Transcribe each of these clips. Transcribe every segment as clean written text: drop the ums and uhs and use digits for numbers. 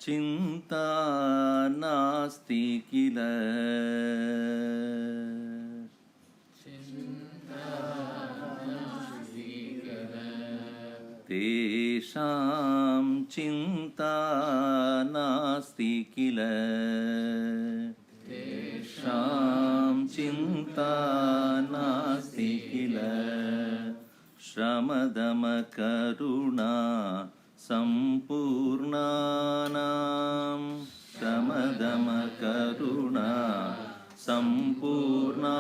चिन्ता नास्ति किल तेषां चिन्ता नास्ति किल तेषां चिन्ता नास्ति किल श्रमदमकरुणा सम्पूर्णानां श्रमदमकरुणा सम्पूर्णानां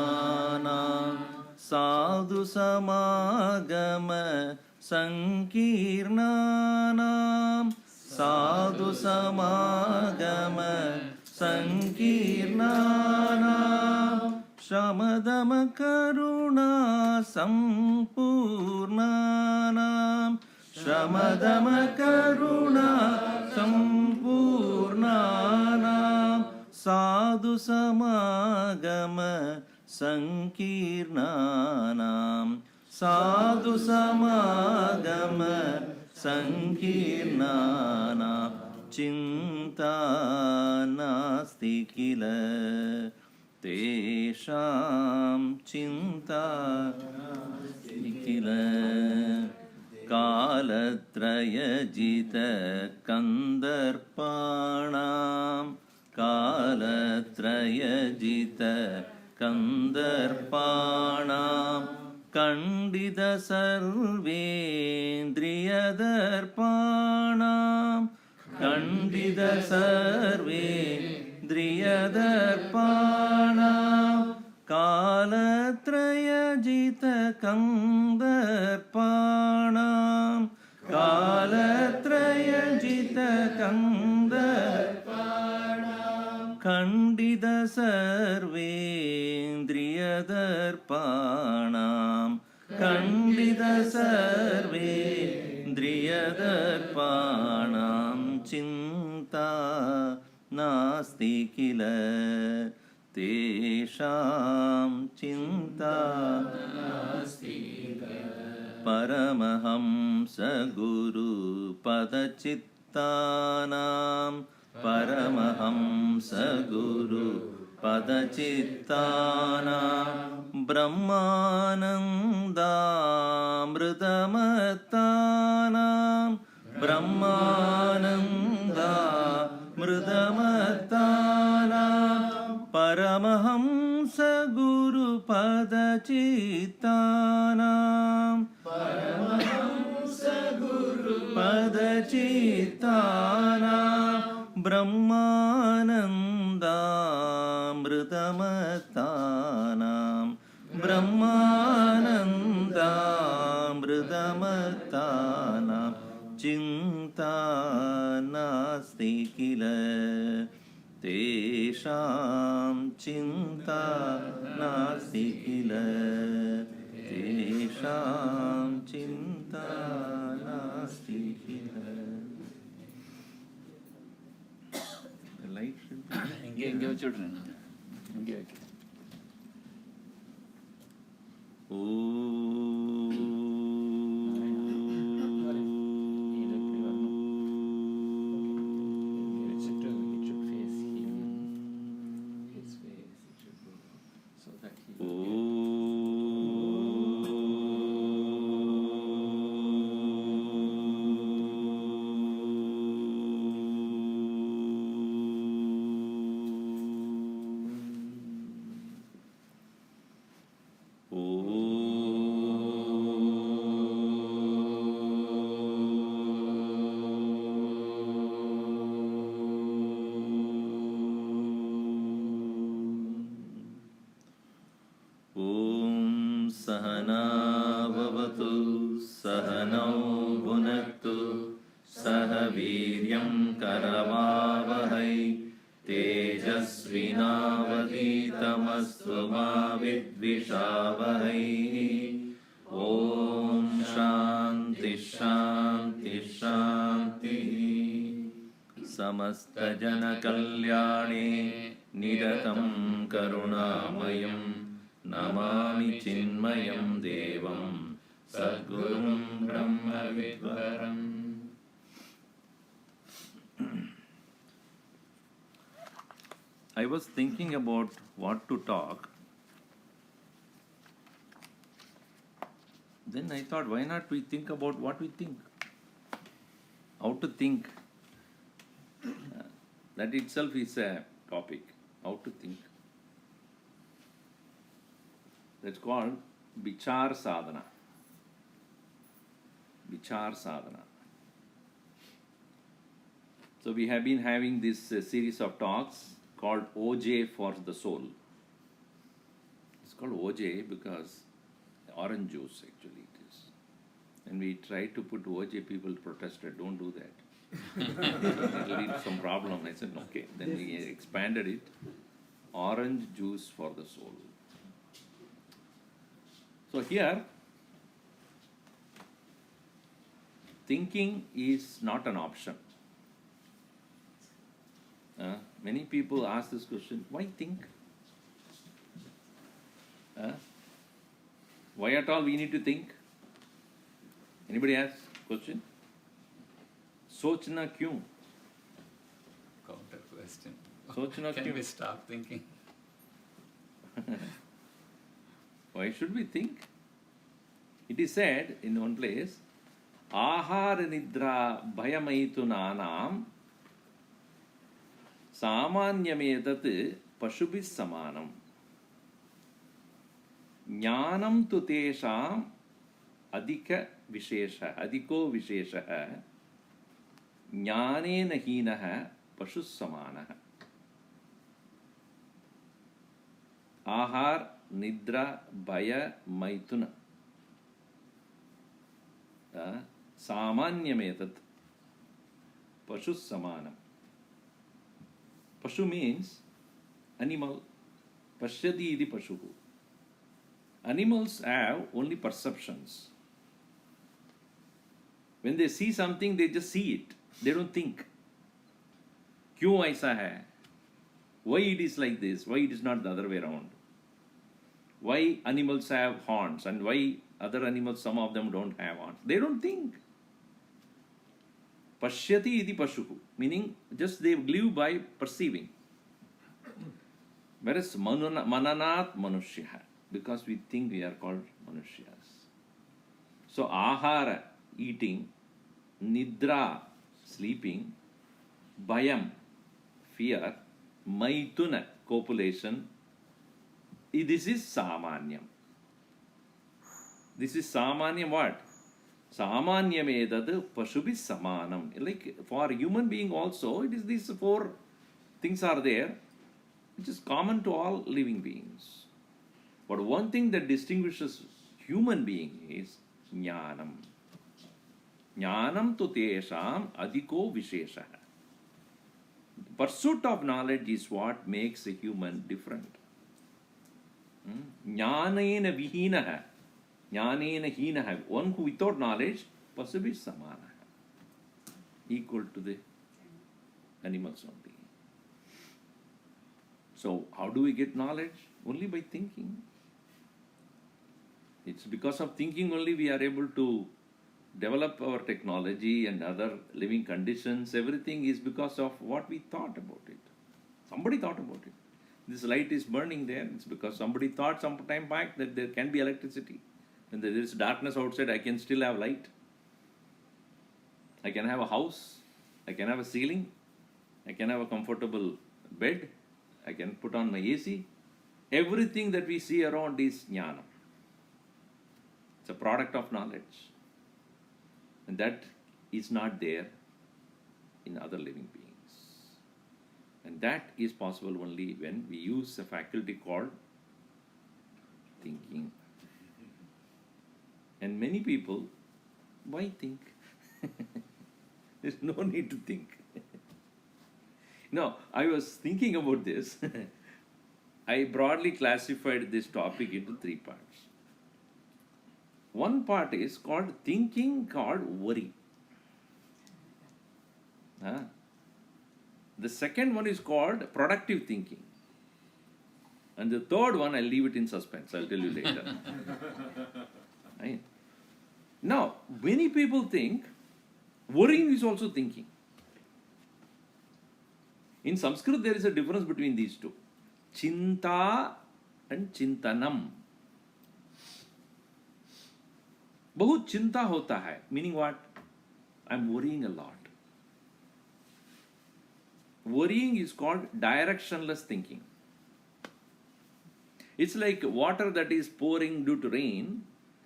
साधु समागम संकीर्णानां साधु समागम संकीर्णानां श्रमदमकरुणा सम्पूर्णानां श्रमदमकरुणा सम्पूर्णानां साधु समागम संकीर्णानां साधु समागम संकीर्णानां चिन्ता नास्ति किल तेषां चिन्ता नास्ति किल कालत्रयजित कन्दर्पाणां कालत्रयजित कन्दर्पाणां खण्डित सर्वेन्द्रियदर्पाणां खण्डित सर्वेन्द्रियदर्पाणां कालत्रयजित कन्दर्पाणां कालत्रयजित कन्दर्पाणां खण्डित सर्वेन्द्रियदर्पाणां खण्डित सर्वेन्द्रियदर्पाणां चिन्ता नास्ति किल तेषां चिन्ता नास्ति परमहंस गुरुपदचित्तानां परमहंस गुरुपदचित्तानां ब्रह्मानन्दामृतमत्तानां ब्रह्मानन्दामृतमत्तानां परमहंस गुरुपदचित्तानां परमहंस गुरुपदचित्तानां ब्रह्मानन्दामृतमत्तानां ब्रह्मानन्दामृतमत्तानां चिन्ता नास्ति किल तेषां चिन्ता नास्ति किल तेषां चिन्ता नास्ति किल लाइट இங்கே வச்சு விட்ருங்க இங்கே வைக்க सहना भवतु सहनौ भुनक्तु सह वीर्यं करवावहै तेजस्विनावधीतमस्तु मा विद्विषावहै ॐ शान्ति शान्ति शान्तिः समस्तजनकल्याणे निरतं करुणामयं नमामि चिन्मयं देवं सद्गुरुं ब्रह्मविद्वरम् I was thinking about what to talk. Then I thought, why not we think about what we think? How to think. That itself is a topic. How to think. That's called Vichaara Sadhanaa. Vichaara Sadhanaa. So we have been having this series of talks called OJ for the soul. It's called OJ because orange juice actually it is. And we tried to put OJ, people protested, don't do that. It'll lead to some problem. I said, okay. Then we expanded it. Orange juice for the soul. So here, thinking is not an option. Many people ask this question, why think? Why at all we need to think? Anybody ask question? Sochna kyun? Counter question. Sochna Can kyun? we stop thinking? Why should we think? It is said in one place, Ahara nidra bhayamaitunanam samanyametat pashubhis samanam jnanam tu tesham adiko vishesha jnanena hinaha pashus samanah. Ahar nidra bhaya maituna samanyametat pashus samanam. Pashu means animal. Pashyati iti pashuhu. Animals have only perceptions. When they see something, they just see it. They don't think. Kyun aisa hai? Why it is like this? Why it is not the other way around? Why animals have horns and why other animals, some of them don't have horns? They don't think. Pashyati iti pashuhu, meaning just they live by perceiving. Whereas mananat manushya, because we think we are called manushyas. So ahara, eating, nidra, sleeping, bhayam, fear, maituna, copulation, this is samanyam. This is samanyam what? Samanyam edad pashubhi samanam. Like for human being also, it is these four things are there, which is common to all living beings. But one thing that distinguishes human being is jnanam. Jnanam tu tesham adiko vishesha. Pursuit of knowledge is what makes a human different. Jnanena vihinaha. Jnanena hinaha. One who without knowledge, pashubhi samana. Equal to the animals only. So, how do we get knowledge? Only by thinking. It's because of thinking only we are able to develop our technology and other living conditions. Everything is because of what we thought about it. Somebody thought about it. This light is burning there. It's because somebody thought some time back that there can be electricity. When there is darkness outside, I can still have light. I can have a house. I can have a ceiling. I can have a comfortable bed. I can put on my AC. Everything that we see around is jnana. It's a product of knowledge. And that is not there in other living beings. And that is possible only when we use a faculty called thinking. And many people, why think? There's no need to think. No, I was thinking about this. I broadly classified this topic into three parts. One part is called thinking called worry. The second one is called productive thinking. And the third one, I'll leave it in suspense. I'll tell you later. Right? Now, many people think worrying is also thinking. In Sanskrit, there is a difference between these two. Chinta and Chintanam. बहुत चिंता होता है, meaning what? I'm worrying a lot. Worrying is called directionless thinking. It's like water that is pouring due to rain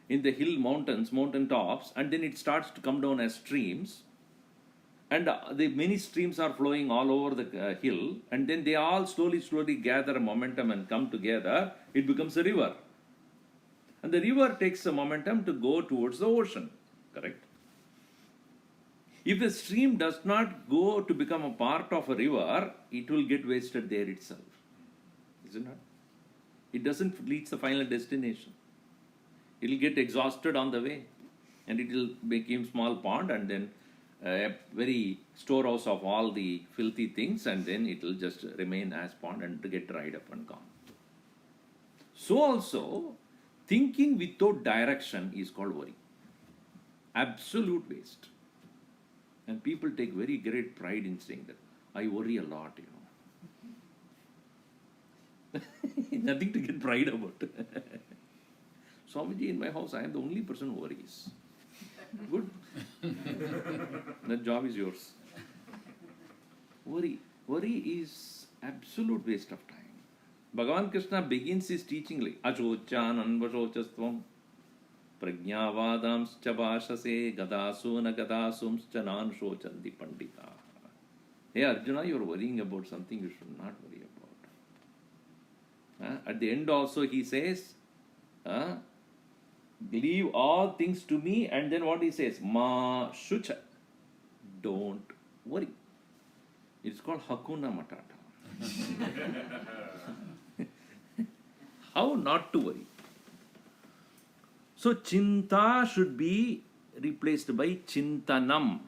in the mountain tops, and then it starts to come down as streams. And the many streams are flowing all over the hill, and then they all slowly gather momentum and come together. It becomes a river. And the river takes a momentum to go towards the ocean. Correct? If the stream does not go to become a part of a river, it will get wasted there itself. Is it not? It doesn't reach the final destination. It will get exhausted on the way, and it will become small pond, and then a very storehouse of all the filthy things, and then it will just remain as pond and get dried up and gone. So also, thinking without direction is called worry. Absolute waste. And people take very great pride in saying that. I worry a lot, Nothing to get pride about. Swamiji, in my house, I am the only person who worries. Good. That job is yours. Worry is absolute waste of time. Bhagavan Krishna begins his teaching like Achochan Anvashochastvam Prajnavadamscha Vashase Gadasuna Gadasumscha Nan Shochanti Pandita. Hey Arjuna, you are worrying about something you should not worry about. At the end also he says, leave all things to me, and then what he says? Ma Shucha. Don't worry. It's called Hakuna Matata. How not to worry? So Chinta should be replaced by Chintanam.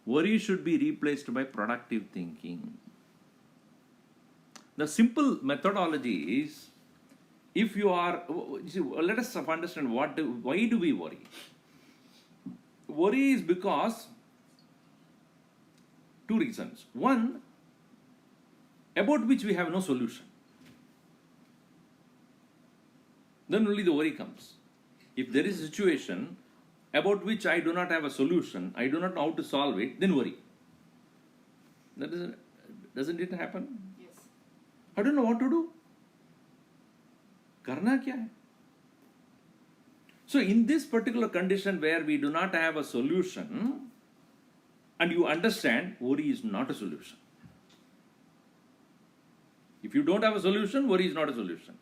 Worry should be replaced by productive thinking. The simple methodology is, if you are, let us understand why do we worry? Worry is because two reasons. One, about which we have no solution. Then only the worry comes. If there is a situation about which I do not have a solution, I do not know how to solve it, then worry. Doesn't it happen? Yes. I don't know what to do. Karna kya hai? So in this particular condition where we do not have a solution, and you understand, worry is not a solution. If you don't have a solution, worry is not a solution.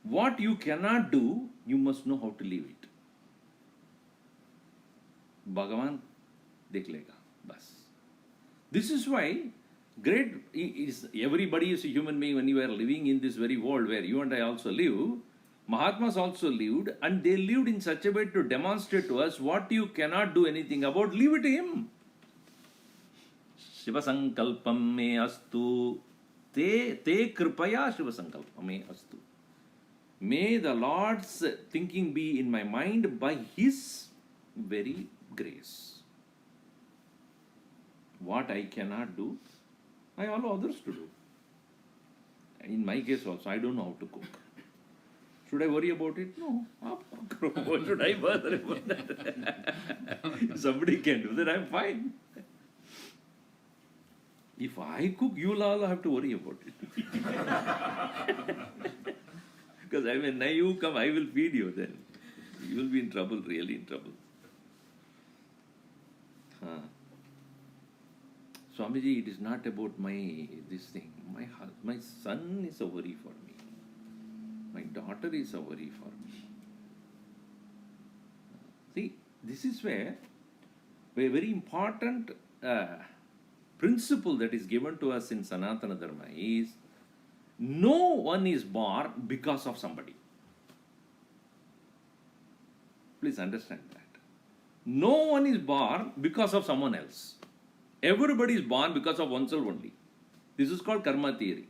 What you cannot do, you must know how to leave it. Bhagavan dekh lega, bas. This is why everybody is a human being. When you are living in this very world where you and I also live, Mahatmas also lived, and they lived in such a way to demonstrate to us what you cannot do anything about, leave it to him. Shiva Sankalpam me astu, te kripaya Shiva Sankalpam me astu. May the Lord's thinking be in my mind by His very grace. What I cannot do, I allow others to do. In my case also, I don't know how to cook. Should I worry about it? No. What should I bother about that? If somebody can do that, I'm fine. If I cook, you'll all have to worry about it. Because when you come, I will feed you then. You will be in trouble, really in trouble. Swamiji, it is not about this thing. My son is a worry for me. My daughter is a worry for me. See, this is where a very important principle that is given to us in Sanatana Dharma is, no one is born because of somebody. Please understand that. No one is born because of someone else. Everybody is born because of oneself only. This is called karma theory.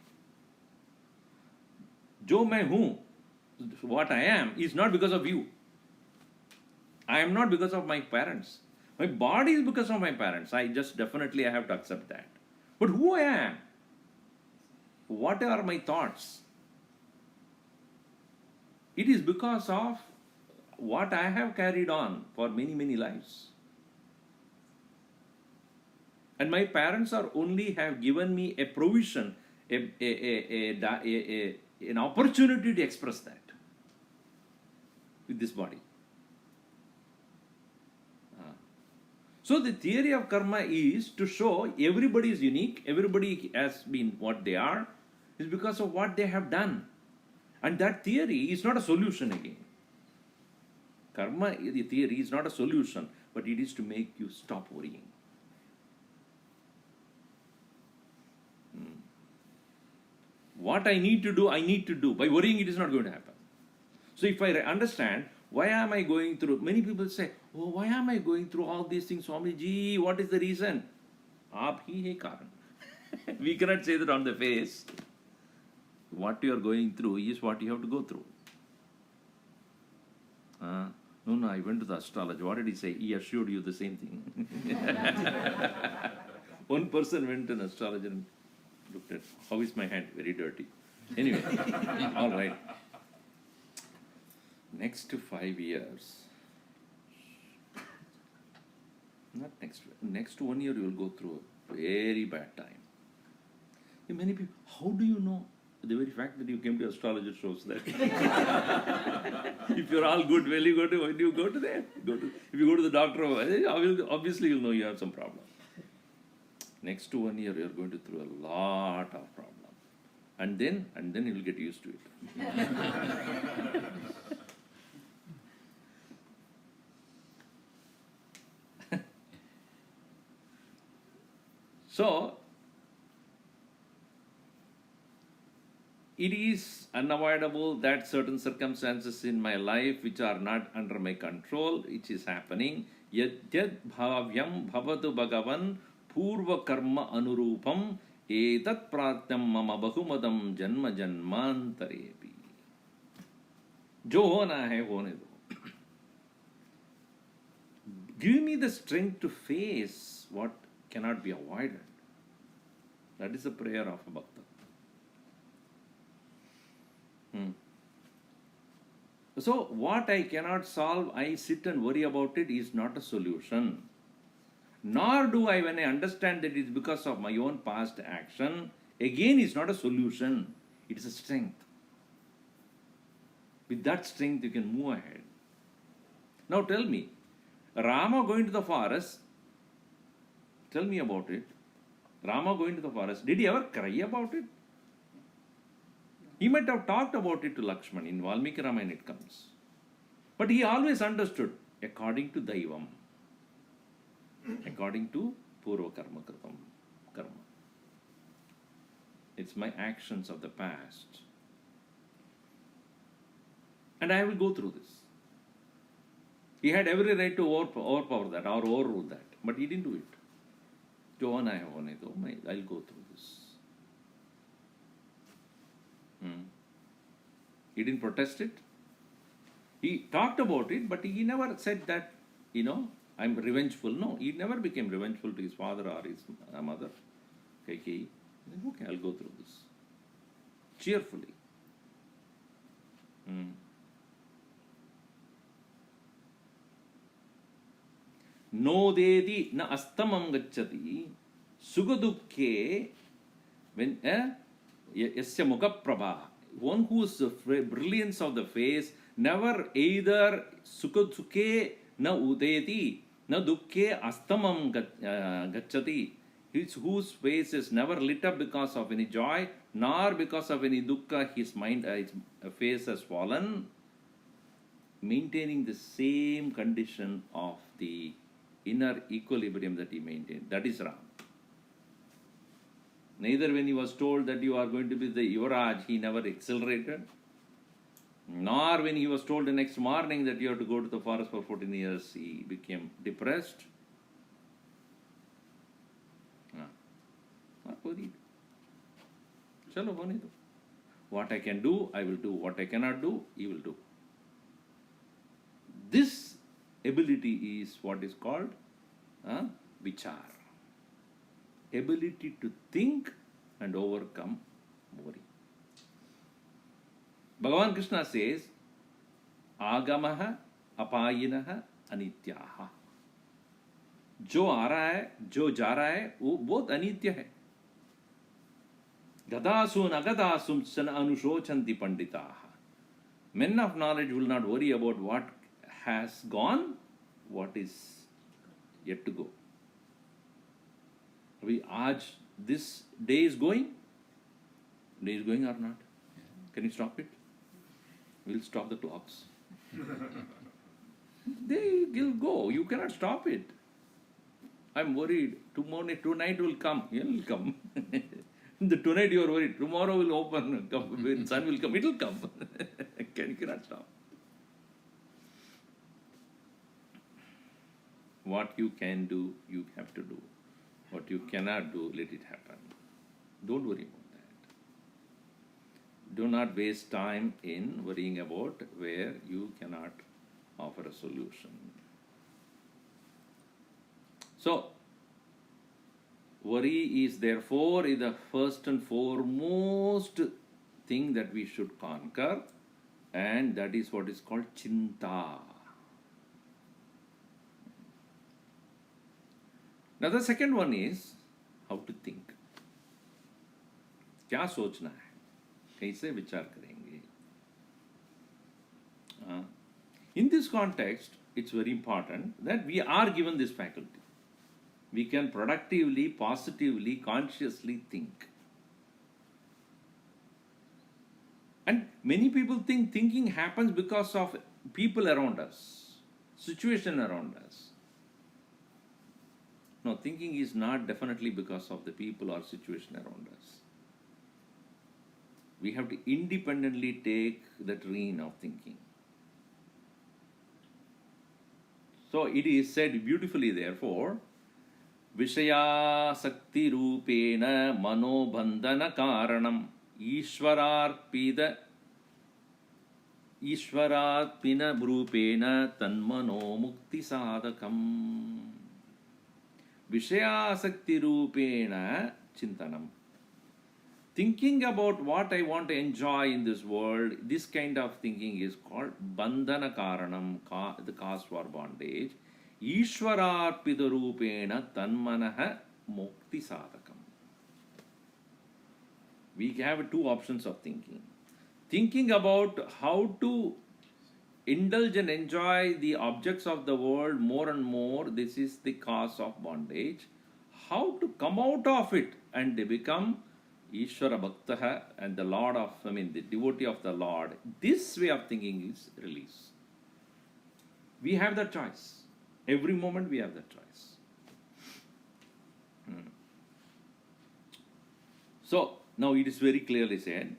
Jo main hoon, what I am, is not because of you. I am not because of my parents. My body is because of my parents. I just definitely I have to accept that. But who I am? What are my thoughts? It is because of what I have carried on for many, many lives. And my parents are only have given me a provision, an opportunity to express that with this body. So the theory of karma is to show everybody is unique, everybody has been what they are, is because of what they have done. And that theory is not a solution again. Karma, the theory is not a solution, but it is to make you stop worrying. What I need to do, I need to do. By worrying, it is not going to happen. So if I understand, why am I going through? Many people say, oh, why am I going through all these things, Swamiji? What is the reason? Aap hi hai karan. We cannot say that on the face. What you are going through is what you have to go through. No, I went to the astrologer. What did he say? He assured you the same thing. One person went to an astrologer and looked at, how is my hand? Very dirty. Anyway, all right. Next 5 years, not next 1 year you will go through a very bad time. Many people, how do you know? The very fact that you came to astrologer shows that. If you're all good, well, you go to, why do you go to there? If you go to the doctor, obviously you'll know you have some problem. Next 1 year, you're going to through a lot of problems. And then you'll get used to it. So, it is unavoidable that certain circumstances in my life which are not under my control, which is happening. Yad bhavyam bhavatu bhagavan purva karma anurupam etat pratyam mama bahumadam janma janmantarepi. Jo hona hai hone do. Give me the strength to face what cannot be avoided. That is the prayer of a bhakta. So, what I cannot solve, I sit and worry about it, is not a solution. Nor do I, when I understand that it is because of my own past action, again is not a solution. It is a strength. With that strength, you can move ahead. Now tell me, Rama going to the forest, tell me about it. Rama going to the forest, did he ever cry about it? He might have talked about it to Lakshman. In Valmiki Ramayana it comes. But he always understood, according to Daivam, according to Purva Karma Kritam Karma. It's my actions of the past. And I will go through this. He had every right to overpower that or overrule that. But he didn't do it. I'll go through this. He didn't protest it. He talked about it, but he never said that, I'm revengeful. No, he never became revengeful to his father or his mother. Okay, I'll go through this. Cheerfully. Nodedi na astamam gacchati sugadukke when yasya mukha prabha. One whose brilliance of the face never either sukhe na udeti na dukkhe astamam gacchati, whose face is never lit up because of any joy nor because of any dukkha, his face has fallen, maintaining the same condition of the inner equilibrium that he maintained. That is Ram. Neither when he was told that you are going to be the Yuvraj, he never accelerated. Nor when he was told the next morning that you have to go to the forest for 14 years, he became depressed. Not worried. Chalo, hone do. What I can do, I will do. What I cannot do, he will do. This ability is what is called Vichaara. Ability to think and overcome worry. Bhagavan Krishna says, Agamaha apayinaha anityaha. जो आ रहा है, जो जा रहा है, वो बहुत अनित्य है. Gadasum agadasum san anushocanti panditaha. Men of knowledge will not worry about what has gone, what is yet to go. This day is going? Day is going or not? Can you stop it? We'll stop the clocks. They will go. You cannot stop it. I'm worried. Tonight will come. It will come. Tonight you are worried. Tomorrow will open. When sun will come, it will come. You cannot stop. What you can do, you have to do. What you cannot do, let it happen. Don't worry about that. Do not waste time in worrying about where you cannot offer a solution. So, worry is therefore the first and foremost thing that we should conquer, and that is what is called chinta. Now the second one is how to think. क्या सोचना है, कैसे विचार करेंगे. In this context, it's very important that we are given this faculty. We can productively, positively, consciously think. And many people think thinking happens because of people around us, situation around us. No, thinking is not definitely because of the people or situation around us. We have to independently take the train of thinking. So it is said beautifully, therefore, Vishaya Sakti Rupena Manobandhana Karanam Ishwararpina Rupena Tanmano Mukti Sadakam. Vishaya Sakti Rupena Chintanam. Thinking about what I want to enjoy in this world, this kind of thinking is called Bandhana Karanam, the cause for bondage. Ishwararpita Rupena Tanmanaha Mukti Sadakam. We have two options of thinking. Thinking about how to indulge and enjoy the objects of the world more and more, this is the cause of bondage. How to come out of it and become Ishvara Bhaktaha and the Lord of, the devotee of the Lord. This way of thinking is release. We have that choice. Every moment we have that choice. So, now it is very clearly said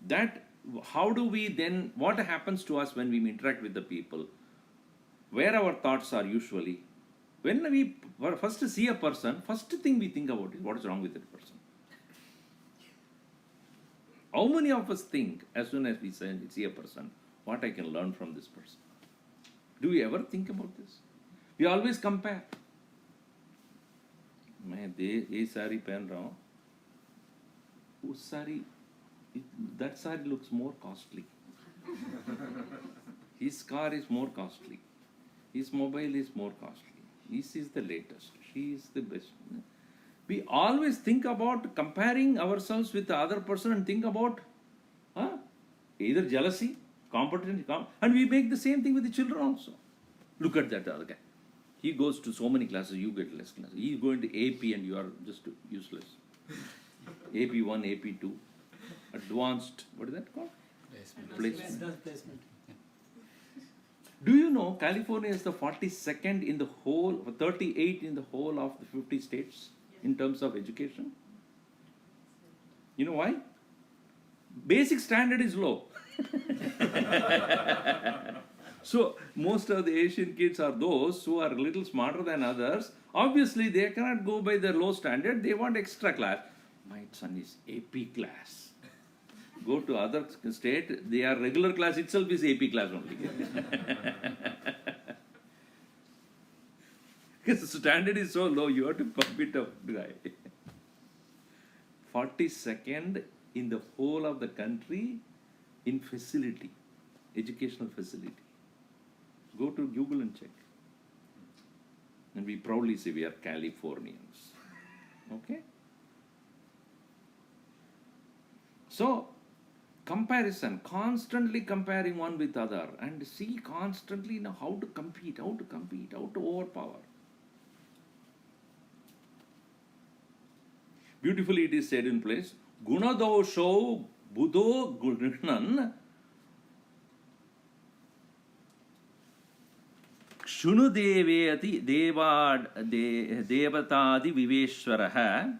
that how do we then, what happens to us when we interact with the people? Where our thoughts are usually, when we first see a person, first thing we think about is what is wrong with that person. How many of us think as soon as we see a person, what I can learn from this person? Do we ever think about this? We always compare. मैं ये साड़ी पहन रहा हूँ, उस sari, that saree looks more costly. His car is more costly. His mobile is more costly. This is the latest. She is the best. We always think about comparing ourselves with the other person and think about either jealousy, competition, and we make the same thing with the children also. Look at that other guy. He goes to so many classes, you get less classes. He is going to AP and you are just useless. AP1, AP2, advanced, what is that called? Placement. Do you know California is the 42nd in the whole, 38 in the whole of the 50 states in terms of education? You know why? Basic standard is low. So most of the Asian kids are those who are a little smarter than others. Obviously they cannot go by their low standard. They want extra class. My son is AP class. Go to other state, their regular class itself is AP class only. Because the standard is so low, you have to pump it up, guy. 42nd in the whole of the country in facility, educational facility. Go to Google and check. And we proudly say we are Californians. Okay? So, comparison, constantly comparing one with other, and see constantly now how to compete, how to overpower. Beautifully it is said in place, Gunadosho Buddho Gurnan Shunudeveti Devatadi Viveshwaraha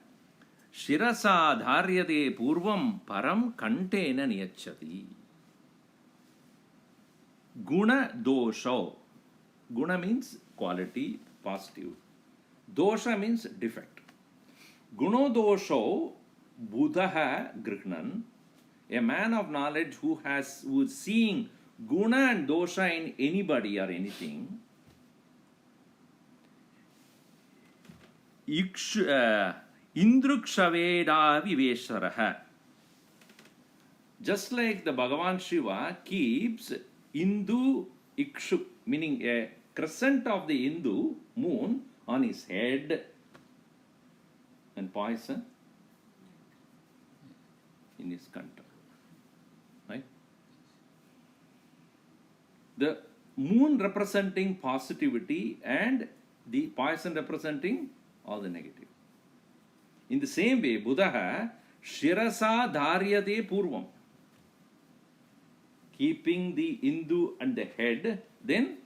Shirasa Dharyade Purvam Param Kantena Niyachati. Guna Dosho. Guna means quality, positive. Dosha means defect. Gunodosho Buddha Grihnan, a man of knowledge who is seeing guna and dosha in anybody or anything. Indrukshveda Viveshwaraha. Just like the Bhagavan Shiva keeps Indu Ikshu, meaning a crescent of the Indu moon on his head, and poison in his kanta. Right? The moon representing positivity and the poison representing all the negative. In the same way, Buddha Shirasa Dharyate Purvam, keeping the Indu and the head, then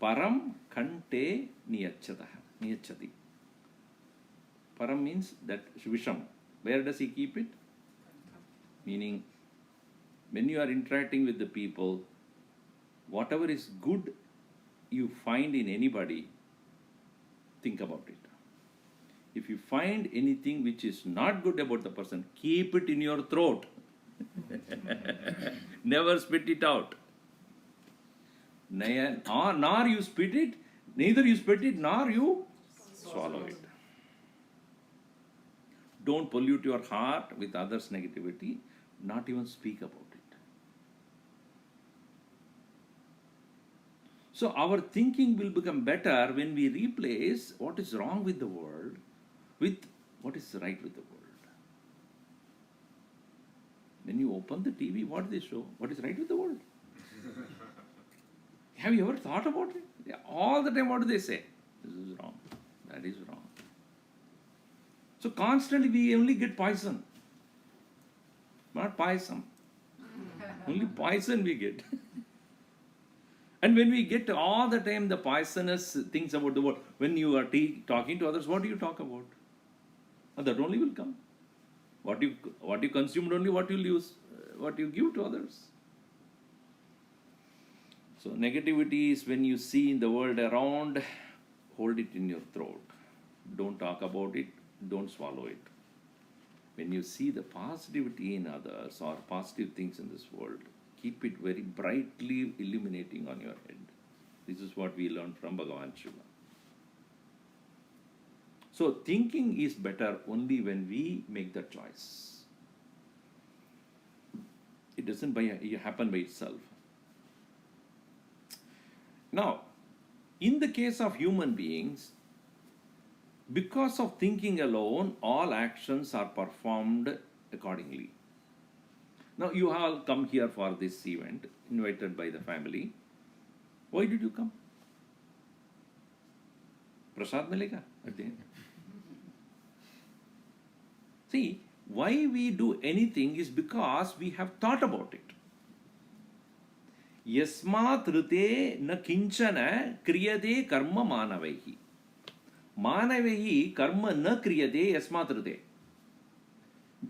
Param Kante Niyachati. Param means that Visham. Where does he keep it? Meaning, when you are interacting with the people, whatever is good you find in anybody, think about it. If you find anything which is not good about the person, keep it in your throat. Never spit it out. Nor you spit it, neither you spit it, nor you swallow it. Don't pollute your heart with others' negativity, not even speak about it. So our thinking will become better when we replace what is wrong with the world with what is right with the world. When you open the TV, what do they show? What is right with the world? Have you ever thought about it? Yeah, all the time what do they say? This is wrong. That is wrong. So constantly we only get poison. Not poison. Only poison we get. And when we get all the time the poisonous things about the world, when you are talking to others, what do you talk about? That only will come. What you consumed only what you use, what you give to others. So negativity is when you see in the world around, hold it in your throat. Don't talk about it. Don't swallow it. When you see the positivity in others or positive things in this world, keep it very brightly illuminating on your head. This is what we learned from Bhagavan Shiva. So thinking is better only when we make the choice. It doesn't happen by itself. Now, in the case of human beings, because of thinking alone, all actions are performed accordingly. Now, you all come here for this event, invited by the family. Why did you come? Prasad milega at the end. See, why we do anything is because we have thought about it. Yasmat rite na kinchana kriyate karma manavaihi. Manavaihi karma na kriyate yasmat rite.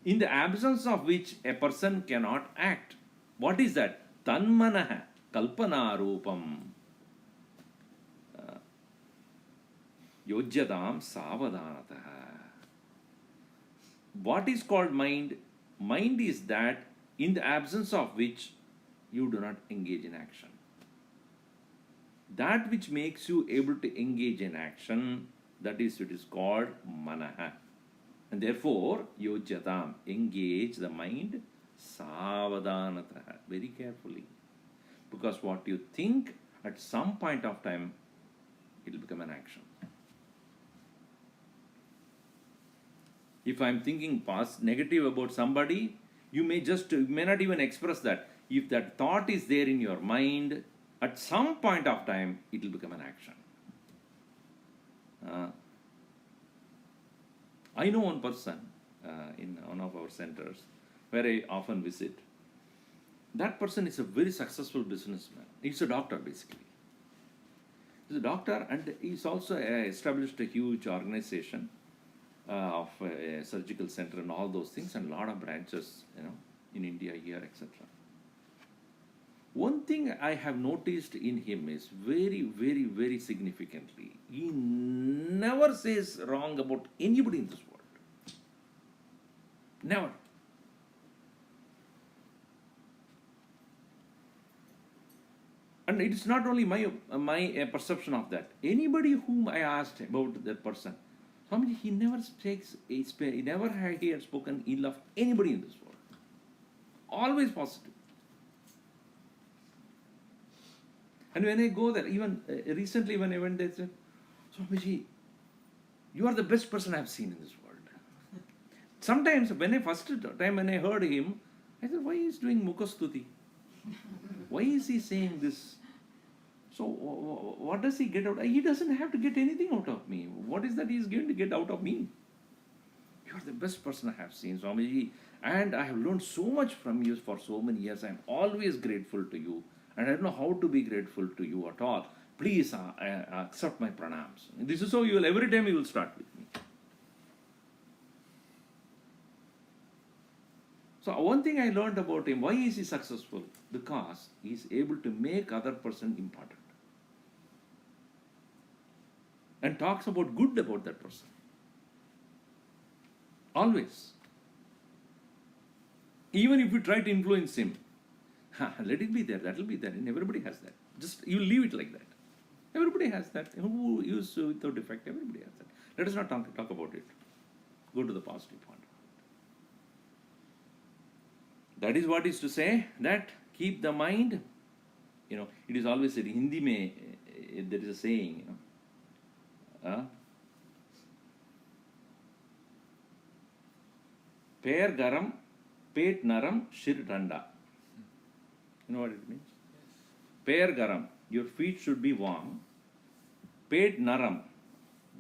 In the absence of which a person cannot act. What is that? Tanmanaha kalpana rupam yojyadam savadhanataha. What is called mind? Mind is that in the absence of which you do not engage in action. That which makes you able to engage in action, that is, it is called manaha. And therefore, yojyatam, engage the mind, savadhanatah, very carefully. Because what you think at some point of time, it will become an action. If I am thinking past negative about somebody, you may not even express that. If that thought is there in your mind, at some point of time, it will become an action. I know one person in one of our centers where I often visit. That person is a very successful businessman. He's a doctor, basically. He's a doctor, and he's also established a huge organization of a surgical center and all those things, and a lot of branches, in India here, etc. One thing I have noticed in him is very, very, very significantly, he never says wrong about anybody in this world. Never. And it is not only my perception of that. Anybody whom I asked about that person, Swamiji, he never he never had spoken ill of anybody in this world. Always positive. And when I go there, even recently when I went there, I said, Swamiji, you are the best person I have seen in this world. Sometimes when I heard him, I said, why is he doing Mukhastuti? Why is he saying this? So what does he get out? He doesn't have to get anything out of me. What is that he is going to get out of me? You are the best person I have seen, Swamiji. And I have learned so much from you for so many years. I am always grateful to you. And I don't know how to be grateful to you at all. Please accept my pranams. This is how every time you will start with me. So one thing I learned about him, why is he successful? Because he is able to make other person important. And talks about good about that person. Always. Even if you try to influence him, let it be there, that will be there, and everybody has that. Just you leave it like that. Everybody has that. Who is without defect, everybody has that. Let us not talk about it. Go to the positive point. That is what is to say that keep the mind. It is always said in Hindi there is a saying, Pair garam, pet naram, shir dhanda. You know what it means? Pair garam, your feet should be warm. Pet naram,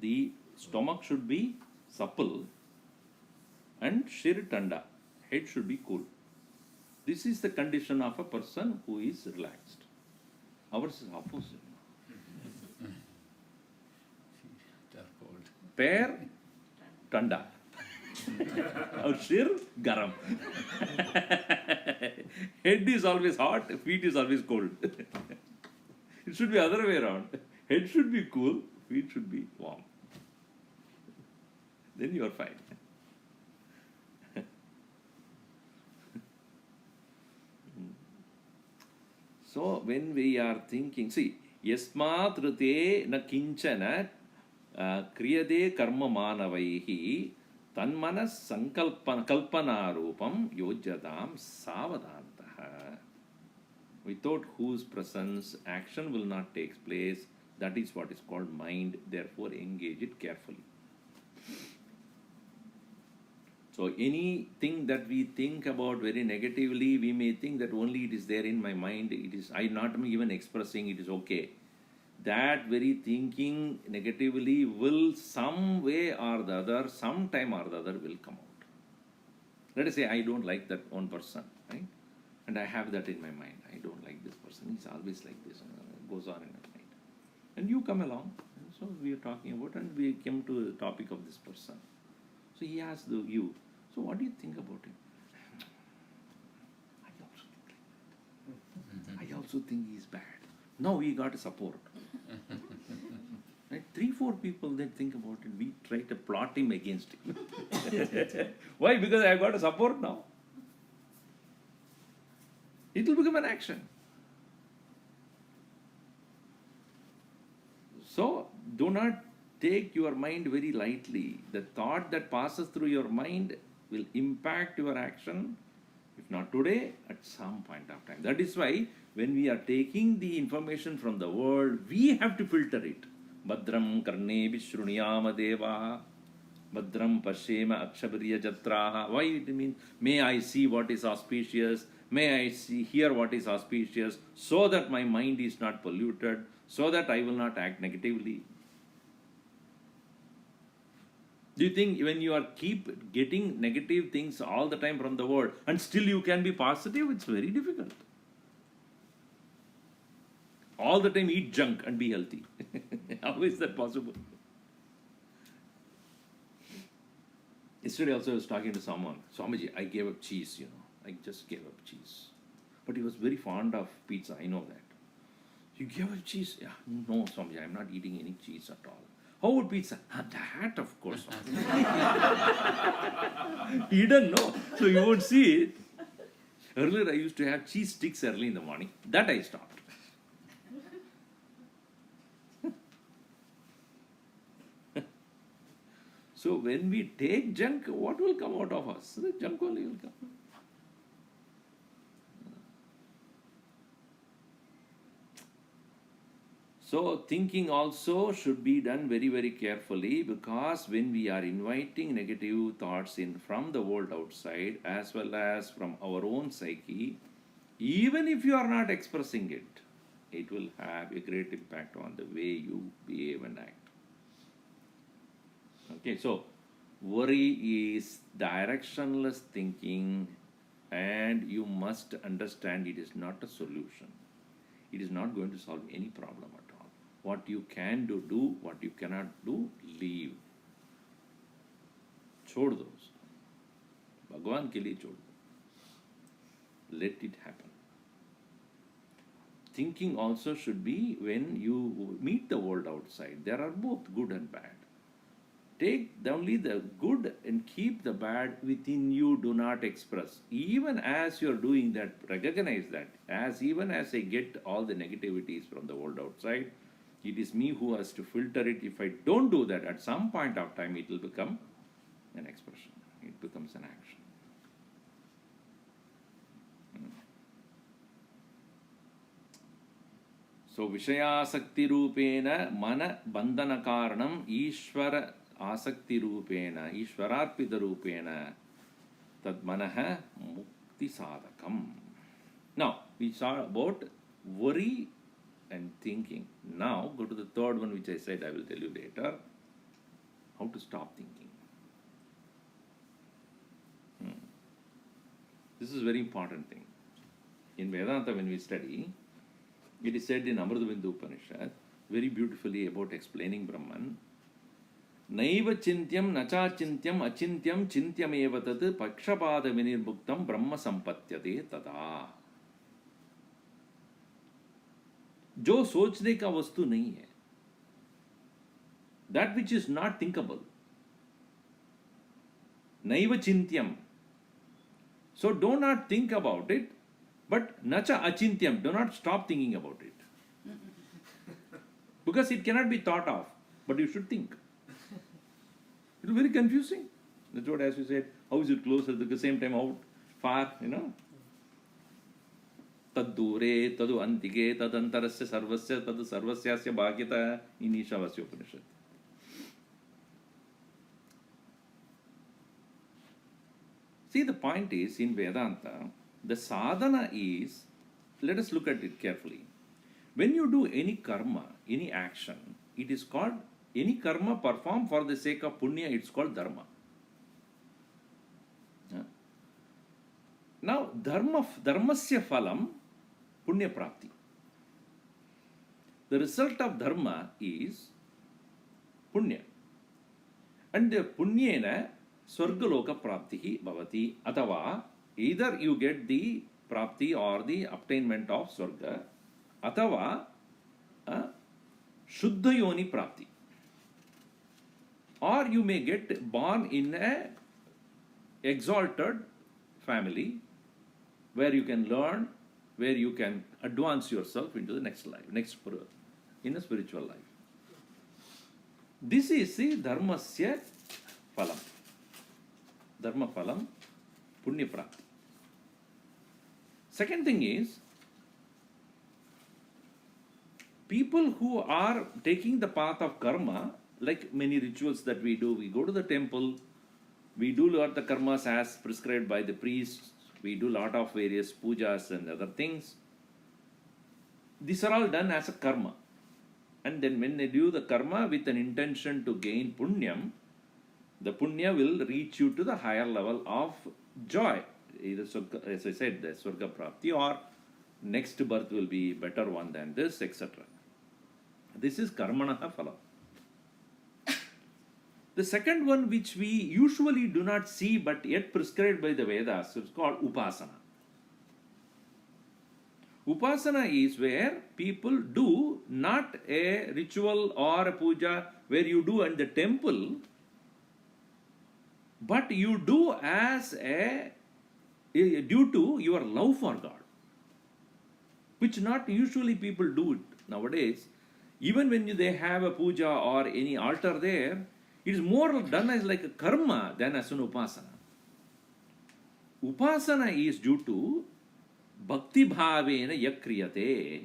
the stomach should be supple. And shir dhanda, head should be cool. This is the condition of a person who is relaxed. Ours is opposite. Pair tanda. Or shir garam. Head is always hot, feet is always cold. It should be other way around. Head should be cool, feet should be warm. Then you are fine. So when we are thinking, see, yasmat rite na kinchana kriyade karma manavaihi tanmanas kalpana rupam yojyadam savadhantaha. Without whose presence action will not take place, that is what is called mind, therefore engage it carefully. So anything that we think about very negatively, we may think that only it is there in my mind, I'm not even expressing, it is okay. That very thinking negatively will some way or the other, sometime or the other will come out. Let us say I don't like that one person, right? And I have that in my mind. I don't like this person. He's always like this. It goes on in my mind. And you come along. And so we are talking about, and we came to the topic of this person. So he asked you, so what do you think about him? I also think like that. I also think he's bad. Now we got a support. Right? 3-4 people that think about it, we try to plot him against him. Why? Because I got a support now. It will become an action. So do not take your mind very lightly. The thought that passes through your mind will impact your action, if not today, at some point of time. That is why when we are taking the information from the world, we have to filter it. Badram karne vishruniyama deva, badram pashyema akshabirya jatraha. Why it means, may I see what is auspicious, may I hear what is auspicious, so that my mind is not polluted, so that I will not act negatively. Do you think when you are keep getting negative things all the time from the world and still you can be positive? It's very difficult. All the time eat junk and be healthy. How is that possible? Yesterday also I was talking to someone. Swamiji, I gave up cheese, I just gave up cheese. But he was very fond of pizza, I know that. You gave up cheese? Yeah, no, Swamiji, I'm not eating any cheese at all. How would pizza? That, of course. He didn't know. So you would see it. Earlier I used to have cheese sticks early in the morning. That I stopped. So when we take junk, what will come out of us? The junk only will come. So thinking also should be done very, very carefully, because when we are inviting negative thoughts in from the world outside as well as from our own psyche, even if you are not expressing it, it will have a great impact on the way you behave and act. Okay, so worry is directionless thinking, and you must understand it is not a solution. It is not going to solve any problem at all. What you can do, do. What you cannot do, leave. छोड़ दो उसको, भगवान के लिए छोड़ दो. Let it happen. Thinking also should be when you meet the world outside. There are both good and bad. Take only the good and keep the bad within you. Do not express. Even as you are doing that, recognize that. Even as I get all the negativities from the world outside, it is me who has to filter it. If I don't do that, at some point of time, it will become an expression. It becomes an action. So, Vishayasakti Rupena Mana Bandhana Karanam Ishvara Asakti Rupena Ishvararpita Rupena Tad Manaha Mukti Sadhakam. Now, we saw about worry and thinking. Now, go to the third one, which I said I will tell you later. How to stop thinking. This is a very important thing. In Vedanta, when we study, it is said in Amrutavindu Upanishad, very beautifully about explaining Brahman. Naiva chintyam nacha chintyam achintyam chintyam eva tat pakshapada vinirbhuktam brahma sampatyate tada. जो सोचने का वस्तु नहीं है, that which is not thinkable, naiva chintyam. So do not think about it, but nacha achintyam, do not stop thinking about it. Because it cannot be thought of, but you should think. It is very confusing. That's what, as you said, how is it close at the same time, how far, Tad-dure, tadu antige, tadantarasya sarvasya, tadu sarvasyasya bhagyata in Ishavasya Upanishad. See, the point is, in Vedanta, the sadhana is, let us look at it carefully. When you do any karma, any action, it is called, any karma performed for the sake of punya, it's called dharma. Now, dharmasya phalam, punya prapti. The result of dharma is punya. And the punyena swargaloka praptihi bhavati. Atava, either you get the prapti or the obtainment of swarga, atava shuddha yoni prapti. Or you may get born in a exalted family where you can learn, where you can advance yourself into the next life, in a spiritual life. This is the dharmasya phalam. Dharma phalam, punya prapti. Second thing is, people who are taking the path of karma, like many rituals that we do, we go to the temple, we do lot the karmas as prescribed by the priests, we do lot of various pujas and other things. These are all done as a karma. And then when they do the karma with an intention to gain punyam, the punya will reach you to the higher level of joy. Either, as I said, the Swarga Prapti, or next birth will be better one than this, etc. This is Karmanaha Phalam. The second one, which we usually do not see but yet prescribed by the Vedas, is called Upasana. Upasana is where people do not a ritual or a puja where you do at the temple, but you do as a due to your love for God, which not usually people do it nowadays. Even when they have a puja or any altar there, it is more done as like a karma than as an upasana. Upasana is due to bhakti bhavena yakriyate,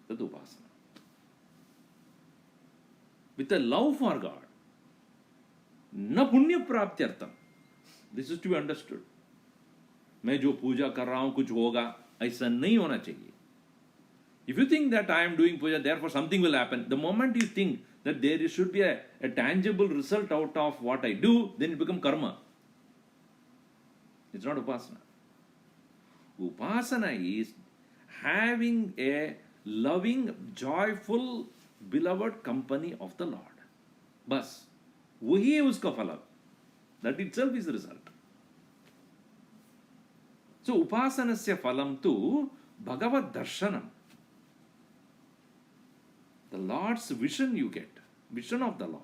that upasana. With a love for God. Na punya praptyartam. This is to be understood. मैं जो पूजा कर रहा हूं कुछ होगा, ऐसा नहीं होना चाहिए. If you think that I am doing puja, therefore something will happen, the moment you think that there should be a tangible result out of what I do, then it becomes karma. It's not upasana. Upasana is having a loving, joyful, beloved company of the Lord. Bas. वही है उसका फल. That itself is the result. So, upasanasya phalam tu Bhagavad darshanam. The Lord's vision you get. Vision of the Lord.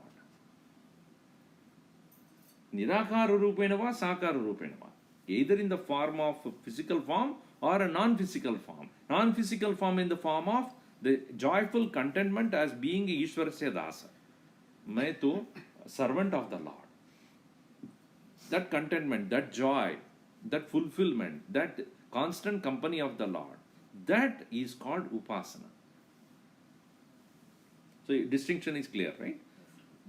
Nirakara rupena va, sakara rupena va. Either in the form of a physical form or a non-physical form. Non-physical form in the form of the joyful contentment as being Ishwarasya dasa. Main to servant of the Lord. That contentment, that joy, that fulfillment, that constant company of the Lord, that is called upasana. So distinction is clear, right?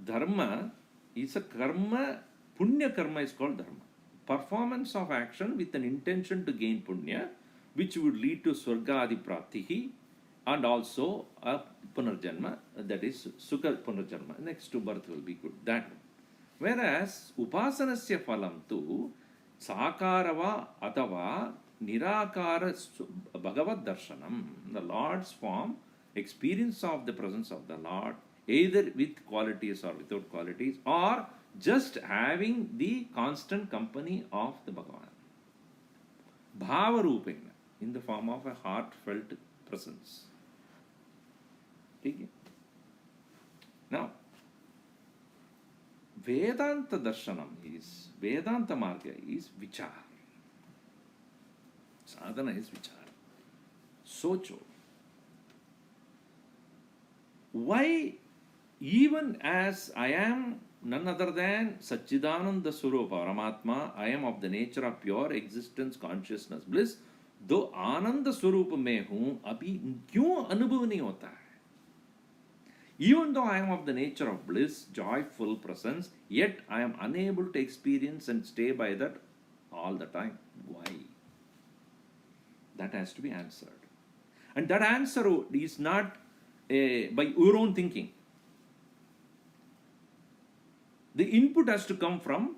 Dharma is a karma, punya karma is called dharma. Performance of action with an intention to gain punya, which would lead to swarga adi praptihi, and also a punarjanma, that is sukha punarjanma. Next to birth will be good. That. Whereas upasanasya phalam tu sakarava atava nirakara bhagavad darshanam, the Lord's form, experience of the presence of the Lord, either with qualities or without qualities, or just having the constant company of the Bhagavan. Bhava rupena, in the form of a heartfelt presence. Okay? Now, Vedanta darshanam is, Vedanta marga is Vichaara. Sadhana is Vichaara. Socho. Why, even as I am none other than Satchidananda Swarupa Paramatma, I am of the nature of pure existence, consciousness, bliss, though Ananda Swarupa mein hoon, abhi kyun anubhav nahi hota hai? Even though I am of the nature of bliss, joyful presence, yet I am unable to experience and stay by that all the time. Why? That has to be answered. And that answer is not by your own thinking. The input has to come from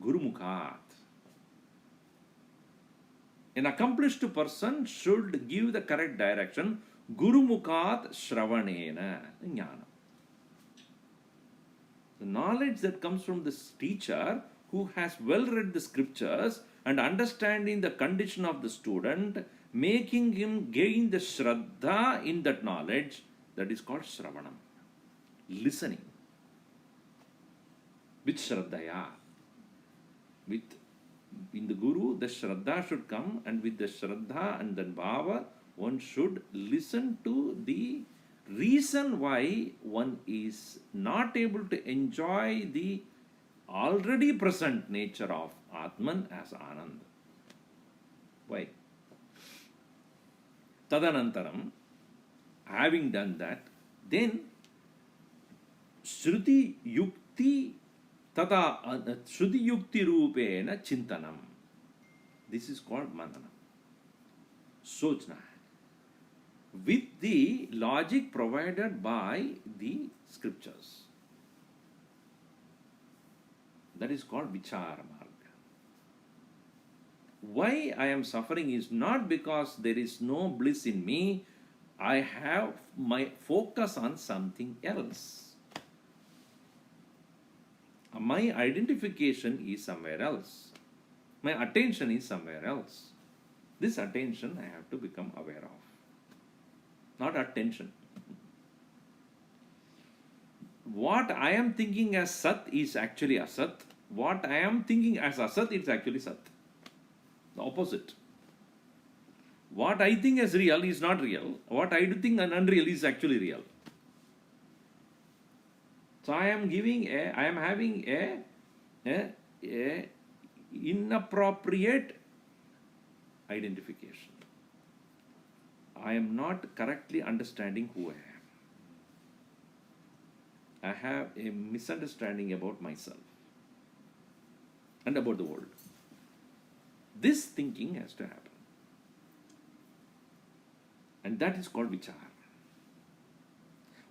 Guru Mukhat. An accomplished person should give the correct direction. Guru Mukhat Shravanena Jnana. The knowledge that comes from this teacher who has well read the scriptures and understanding the condition of the student, making him gain the Shraddha in that knowledge, that is called Shravanam. Listening. With Shraddhaya. With in the Guru, the Shraddha should come, and with the Shraddha and the Bhava, one should listen to the reason why one is not able to enjoy the already present nature of Atman as Anand. Why? Tadanantaram, having done that, then Shruti Yukti Tata Shruti Yukti Rupena Chintanam. This is called Manana. Sochna. With the logic provided by the scriptures. That is called Vichaara Marga. Why I am suffering is not because there is no bliss in me. I have my focus on something else. My identification is somewhere else. My attention is somewhere else. This attention I have to become aware of. Not attention. What I am thinking as Sat is actually Asat. What I am thinking as Asat is actually Sat. The opposite. What I think as real is not real. What I do think unreal is actually real. So I am having a inappropriate identification. I am not correctly understanding who I am. I have a misunderstanding about myself and about the world. This thinking has to happen. And that is called Vichara.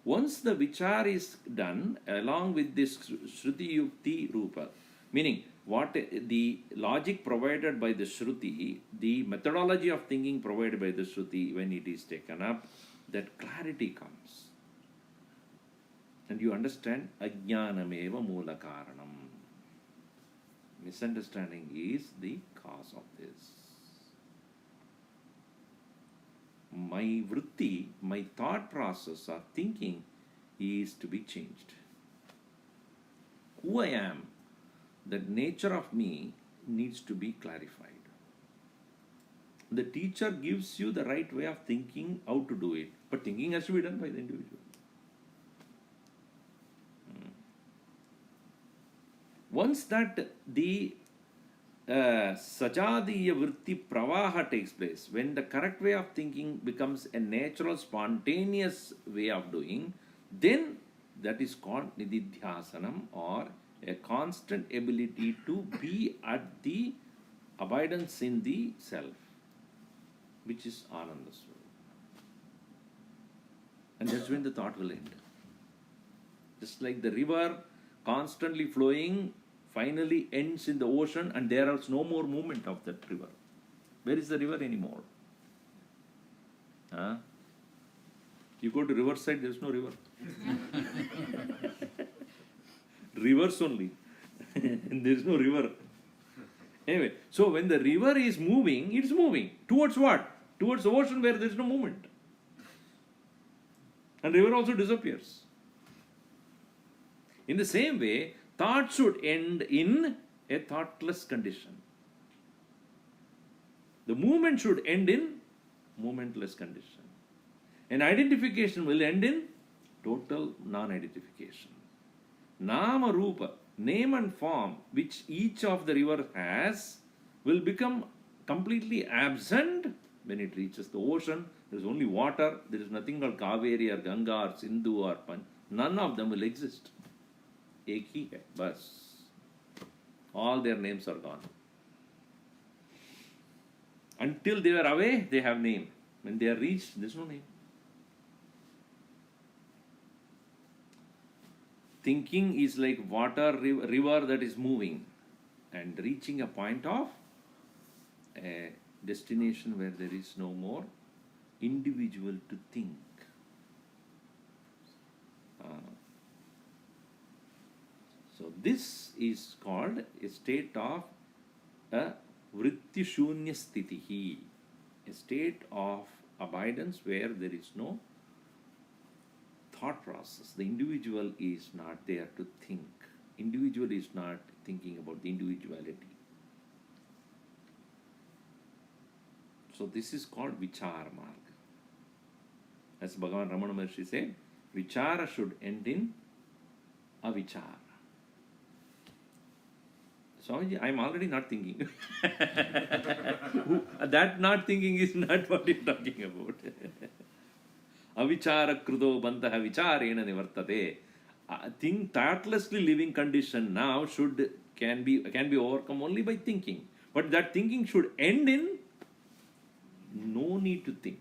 Once the Vichara is done, along with this Shruti Yukti Rupa, meaning what the logic provided by the Shruti, the methodology of thinking provided by the Shruti, when it is taken up, that clarity comes. And you understand, Ajnanameva Moola Karanam. Misunderstanding is the cause of this. My vritti, my thought process or thinking is to be changed. Who I am, the nature of me needs to be clarified. The teacher gives you the right way of thinking, how to do it, but thinking has to be done by the individual. Once that the Sajadiya Vritti Pravaha takes place, when the correct way of thinking becomes a natural, spontaneous way of doing, then that is called Nididhyasanam, or a constant ability to be at the abidance in the self, which is Ananda Swarup. And that's when the thought will end. Just like the river constantly flowing finally ends in the ocean, and there is no more movement of that river. Where is the river anymore? You go to riverside, there is no river. Rivers only. There is no river. Anyway, so when the river is moving, it's moving. Towards what? Towards the ocean where there is no movement. And river also disappears. In the same way, thought should end in a thoughtless condition. The movement should end in momentless condition. And identification will end in total non-identification. Nama Rupa, name and form, which each of the river has, will become completely absent when it reaches the ocean. There is only water. There is nothing called Kaveri or Ganga or Sindhu or Pan. None of them will exist. Ek hi hai, bas. All their names are gone. Until they are away, they have name. When they are reached, there is no name. Thinking is like water, river that is moving and reaching a point of a destination where there is no more individual to think. So this is called a state of a vritti shunya sthitihi, a state of abidance where there is no thought process. The individual is not there to think. Individual is not thinking about the individuality. So this is called Vichara Marga. As Bhagavan Ramana Maharshi said, Vichaara should end in avichara. Swamiji, I am already not thinking. That not thinking is not what you are talking about. Avichara krudo bantaha vicharena nivartate. Thoughtlessly living condition now can be overcome only by thinking. But that thinking should end in no need to think.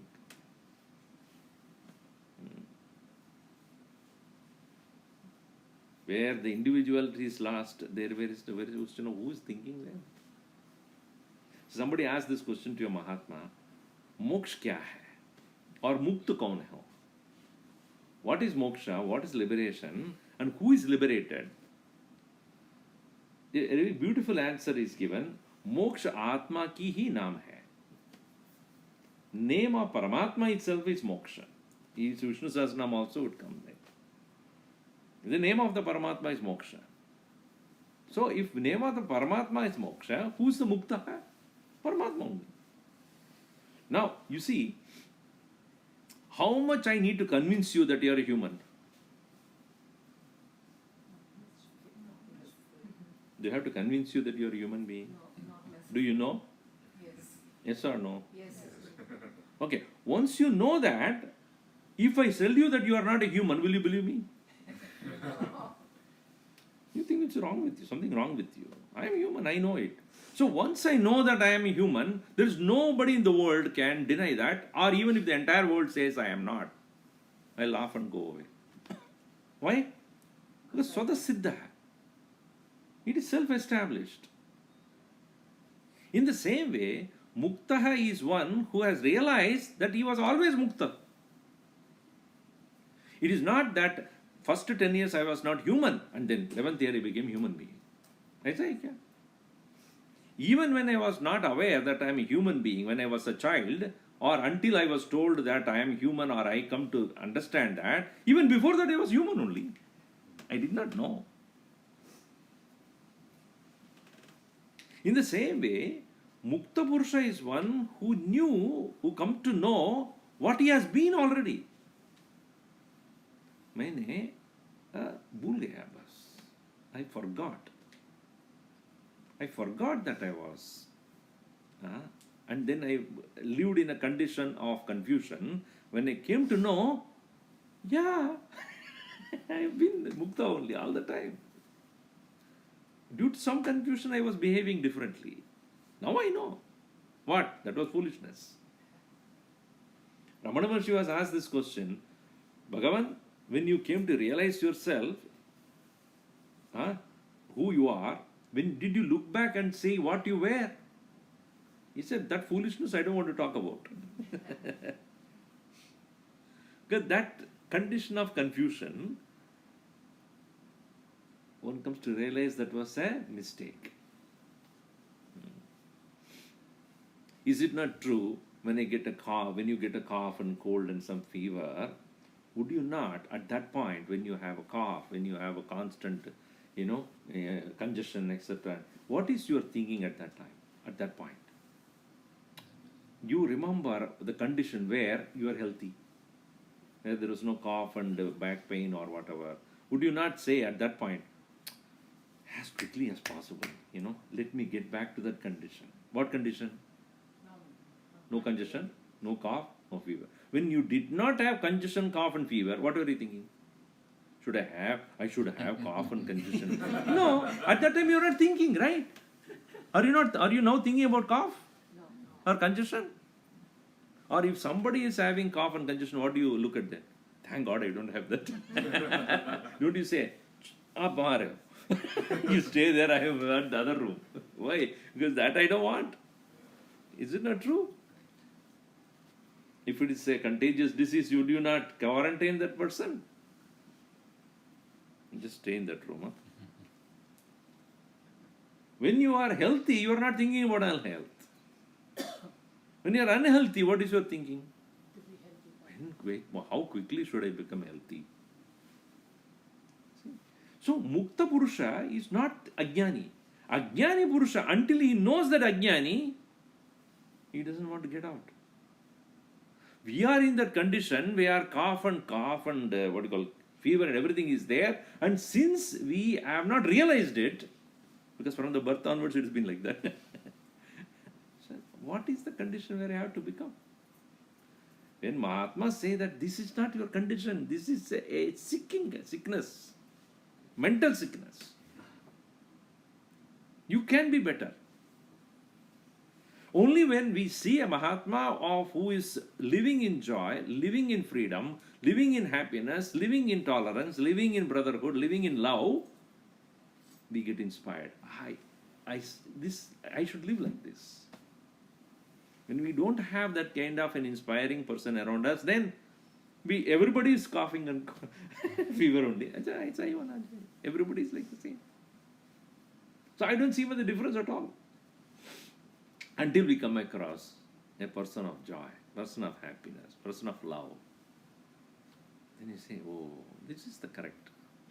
Where the individuality is lost, there is the very question of who is thinking there. Somebody asked this question to a Mahatma, moksha kya hai? Or mukta kaun hai? What is moksha? What is liberation? And who is liberated? A very beautiful answer is given. Moksha Atma ki hi naam hai. Name of Paramatma itself is moksha. Vishnu Sahasranam also would come there. The name of the Paramatma is moksha. So if name of the Paramatma is moksha, who is the mukta? Paramatma only. Now, you see, how much I need to convince you that you are a human? Do you have to convince you that you are a human being? Do you know? Yes. Yes or no? Yes. Okay, once you know that, if I tell you that you are not a human, will you believe me? You think it's wrong with you, something wrong with you. I am human, I know it. So once I know that I am a human, there is nobody in the world can deny that, or even if the entire world says I am not, I laugh and go away. Why? Because Swada Siddha. It is self-established. In the same way, Muktaha is one who has realized that he was always Mukta. It is not that first 10 years I was not human and then 11th year I became human being. Even when I was not aware that I am a human being, when I was a child, or until I was told that I am human or I come to understand that, even before that I was human only. I did not know. In the same way, Mukta Purusha is one who knew, who come to know what he has been already. मैंने भूल गया बस. I forgot that I was. And then I lived in a condition of confusion. When I came to know, yeah, I have been Mukta only all the time. Due to some confusion, I was behaving differently. Now I know. What? That was foolishness. Ramana Maharshi was asked this question, Bhagavan, when you came to realize yourself, who you are, when did you look back and say what you were? He said, that foolishness I don't want to talk about. Because that condition of confusion, one comes to realize that was a mistake. Is it not true when you get a cough and cold and some fever, would you not at that point when you have a cough, when you have a constant, congestion, etc., what is your thinking at that time, at that point? You remember the condition where you are healthy, where there was no cough and back pain or whatever. Would you not say at that point, as quickly as possible, let me get back to that condition? What condition? No congestion, no cough, no fever. When you did not have congestion, cough and fever, what were you thinking? I should have cough and congestion. No, at that time you are not thinking, right? Are you now thinking about cough? Or congestion? Or if somebody is having cough and congestion, what do you look at that? Thank God I don't have that. Don't you say, you stay there, I have the other room. Why? Because that I don't want. Is it not true? If it is a contagious disease, you do not quarantine that person. Just stay in that room. Huh? When you are healthy, you are not thinking about health. When you are unhealthy, what is your thinking? How quickly should I become healthy? So, Mukta Purusha is not Ajnani. Ajnani Purusha, until he knows that Ajnani, he doesn't want to get out. We are in that condition where cough and what do you call, fever and everything is there. And since we have not realized it, because from the birth onwards it has been like that. So what is the condition where I have to become? When Mahatmas say that this is not your condition, this is a sickness, mental sickness. You can be better. Only when we see a Mahatma of who is living in joy, living in freedom, living in happiness, living in tolerance, living in brotherhood, living in love, we get inspired. I should live like this. When we don't have that kind of an inspiring person around us, then everybody is coughing and fever only. Everybody is like the same. So I don't see the difference at all. Until we come across a person of joy, person of happiness, person of love. Then you say, oh, this is the correct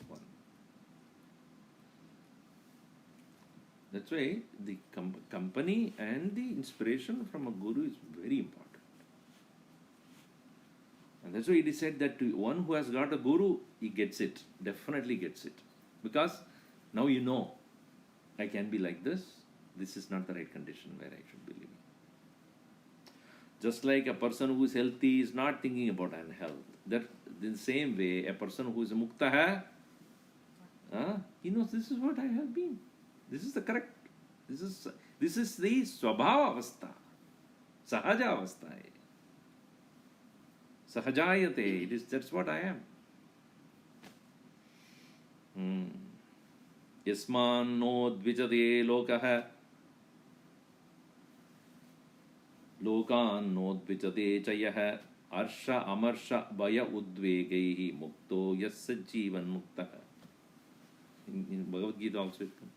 one. That's why the company and the inspiration from a guru is very important. And that's why it is said that one who has got a guru, he gets it, definitely gets it. Because now you know, I can be like this. This is not the right condition where I should be living. Just like a person who is healthy is not thinking about unhealth. That in the same way, a person who is mukta hai, he knows this is what I have been. This is the correct. This is the swabhava avastha, sahaja avastha. Sahajayate. That's what I am. Yasman no dvijade lokah. Lokan no dvijade chayah. Arsha amarsha baya udvegaihi mukto yassa jivan muktah. In Bhagavad Gita also it comes.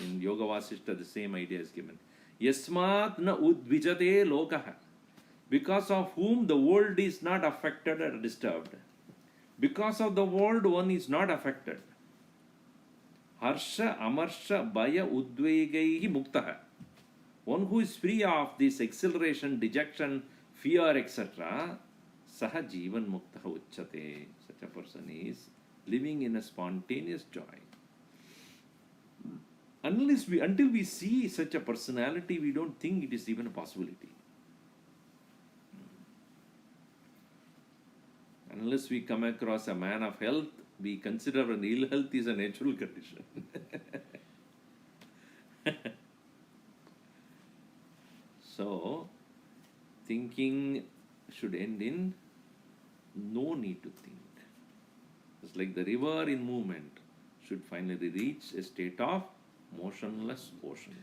In Yoga Vasishta, the same idea is given. Yasmat na udvijate lokah. Because of whom the world is not affected or disturbed. Because of the world, one is not affected. Harsha amarsha baya udvegaihi muktah. One who is free of this exhilaration, dejection, fear, etc. Saha jivan muktah uchyate. Such a person is living in a spontaneous joy. Until we see such a personality, we don't think it is even a possibility. Unless we come across a man of health, we consider an ill health is a natural condition. So, thinking should end in no need to think. It's like the river in movement should finally reach a state of motionless ocean.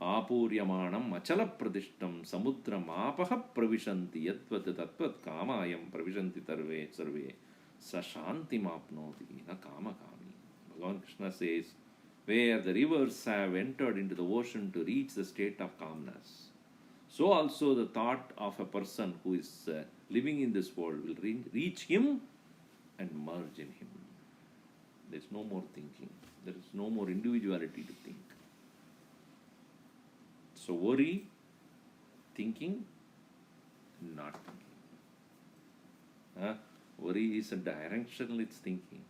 Apuryamanam achala pradishtam samudram apaha pravishanti yatvat tatvat kamayam pravishanti sarve sashanti mapnoti na kama kami. Bhagavan Krishna says, where the rivers have entered into the ocean to reach the state of calmness, so also the thought of a person who is living in this world will reach him and merge in him. There is no more thinking. There is no more individuality to think. So worry, thinking, not thinking. Worry is a directionless thinking.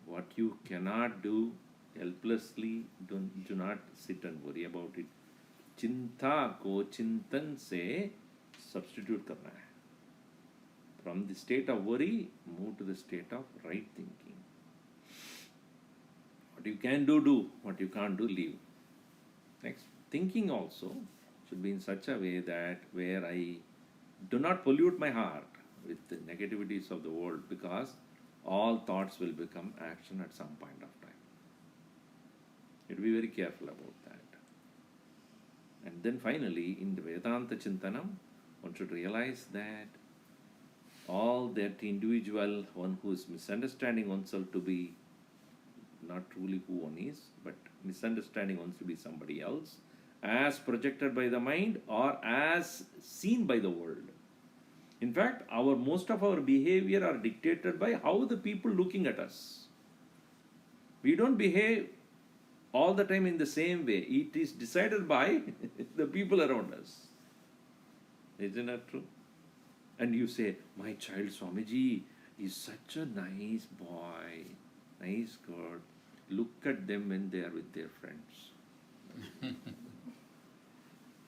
What you cannot do helplessly, do not sit and worry about it. Chinta ko chintan se substitute karna hai. From the state of worry, move to the state of right thinking. What you can do. What you can't do, leave. Next, thinking also should be in such a way that where I do not pollute my heart with the negativities of the world, because all thoughts will become action at some point of time. You have to be very careful about that. And then finally, in the Vedanta Chintanam, one should realize that all that individual, one who is misunderstanding oneself to be not truly who one is, but misunderstanding oneself to be somebody else, as projected by the mind or as seen by the world. In fact, most of our behavior are dictated by how the people looking at us. We don't behave all the time in the same way. It is decided by the people around us. Isn't that true? And you say, my child Swamiji is such a nice boy, nice girl. Look at them when they are with their friends.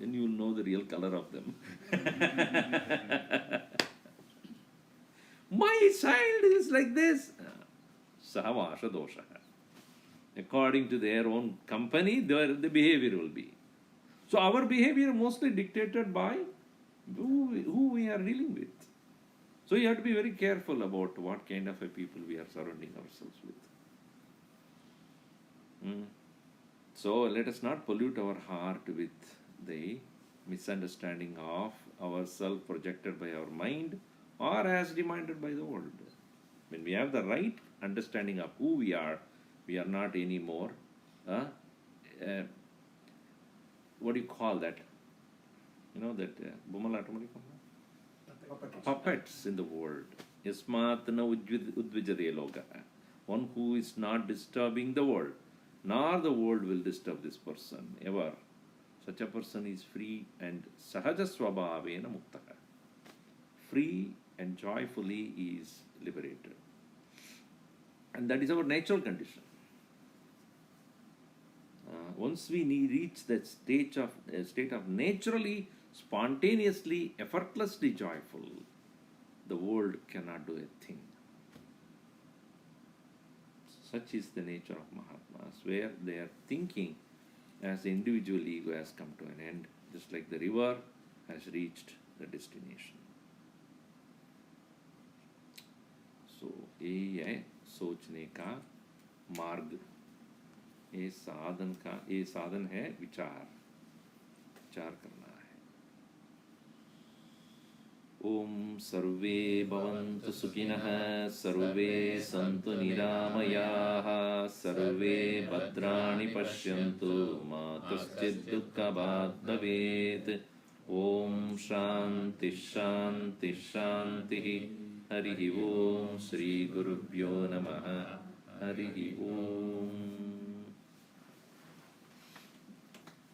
Then you will know the real color of them. My child is like this. Sahavasha dosha. According to their own company, the behavior will be. So our behavior mostly dictated by who we are dealing with. So you have to be very careful about what kind of a people we are surrounding ourselves with. So let us not pollute our heart with the misunderstanding of ourselves projected by our mind or as reminded by the world. When we have the right understanding of who we are not anymore, what do you call that? You know that Bumalatam, what do you call that? Puppets in the world. Yasmat na udvijare loga. One who is not disturbing the world, nor the world will disturb this person ever. Such a person is free and sahaja swabhavena muktaha. Free and joyfully is liberated. And that is our natural condition. Once we reach that state of naturally, spontaneously, effortlessly joyful, the world cannot do a thing. Such is the nature of Mahatmas, where their thinking as the individual ego has come to an end, just like the river has reached the destination. So, ये है सोचने का मार्ग, ये साधन है विचार करना है. ओम सर्वे भवन्तु सुखिनः, सर्वे सन्तु निरामयाः, सर्वे भद्राणि पश्यन्तु, मा कश्चित् दुःखभाग् भवेत्. ओम शांति शांति शांतिः. हरिः ओम. श्री गुरुभ्यो नमः. हरिः ओम.